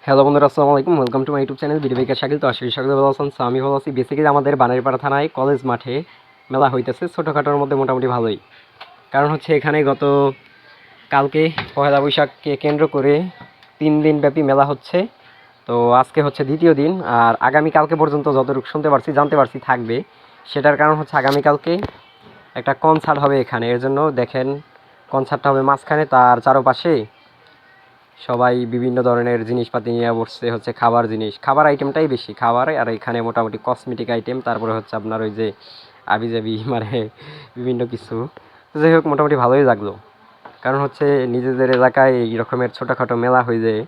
Hello বন্ধুরা, আসসালামু আলাইকুম। Welcome to my YouTube channel video বেকার শাকিল। তো আশা করি সকলে ভালো আছেন। আমি ভালো আছি। বেসিক্যালি আমাদের বানারীপাড়া থানায় কলেজ মাঠে মেলা হইতেছে, ছোটোখাটোর মধ্যে মোটামুটি ভালোই। কারণ হচ্ছে এখানে গত কালকে পয়লা বৈশাখকে কেন্দ্র করে 3 দিন ব্যাপী মেলা হচ্ছে। তো আজকে হচ্ছে দ্বিতীয় দিন, আর আগামীকালকে পর্যন্ত যতটুকু শুনতে পারছি জানতে পারছি থাকবে। সেটার কারণ হচ্ছে আগামীকালকে একটা কনসার্ট হবে এখানে, এর জন্য দেখেন কনসার্টটা হবে মাঝখানে, তার চারপাশে সবাই বিভিন্ন ধরনের জিনিসপাতি নিয়ে বসছে, হচ্ছে খাবার জিনিস, খাবার আইটেমটাই বেশি খাবার, আর এখানে মোটামুটি কসমেটিক আইটেম, তারপরে হচ্ছে আপনার ওই যে আবিজাবি মানে বিভিন্ন কিছু। যাই হোক, মোটামুটি ভালোই লাগলো। কারণ হচ্ছে নিজেদের এলাকায় এই রকমের ছোটোখাটো মেলা হয়ে যায়,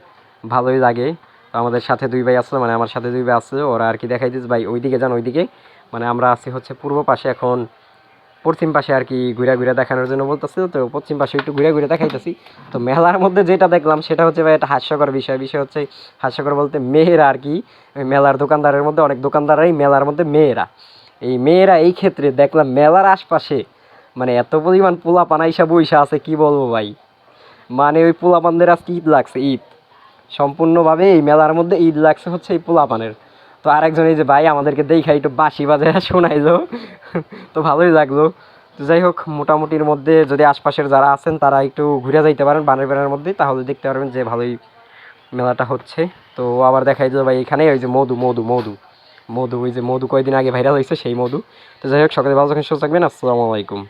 ভালোই লাগে। তো আমাদের সাথে 2 ভাই আসলো, মানে আমার সাথে 2 ভাই আসলো, ওরা আর কি দেখাই দিচ্ছে ভাই ওইদিকে যান ওইদিকে। মানে আমরা আছি হচ্ছে পূর্ব পাশে, এখন পশ্চিম পাশে আর কি ঘুরা ঘুরে দেখানোর জন্য বলতেছিল। তো পশ্চিম পাশে একটু ঘুরে ঘুরে দেখাইতেছি। তো মেলার মধ্যে যেটা দেখলাম সেটা হচ্ছে ভাই একটা হাস্যকর বিষয় হচ্ছে, হাস্যকর বলতে মেয়েরা আর কি, মেলার দোকানদারের মধ্যে অনেক দোকানদারই মেলার মধ্যে মেয়েরা, এই মেয়েরা এই ক্ষেত্রে দেখলাম মেলার আশপাশে মানে এত পরিমাণ পোলা পানাইসা বইসা আছে, কি বলবো ভাই। মানে ওই পোলাপানদের আজকে ঈদ লাগছে, ঈদ সম্পূর্ণভাবে এই মেলার মধ্যে ঈদ লাগছে হচ্ছে এই পোলাপানের। তো আরেকজন এই যে ভাই আমাদেরকে দেখাই একটু বাঁশি বাজে শোনাইলো, তো ভালোই লাগলো। তো যাই হোক, মোটামুটির মধ্যে যদি আশপাশের যারা আছেন তারা একটু ঘুরে যাইতে পারেন বানারীপাড়ার মধ্যে, তাহলে দেখতে পারবেন যে ভালোই মেলাটা হচ্ছে। তো আবার দেখাই দিল ভাই এখানে ওই যে মধু মধু মধু মধু, ওই যে মধু কয়েকদিন আগে ভাইরাল হয়েছে সেই মধু। তো যাই হোক, সকালে ভালো থাকবেন, সুস্থ থাকবেন। আসসালামু আলাইকুম।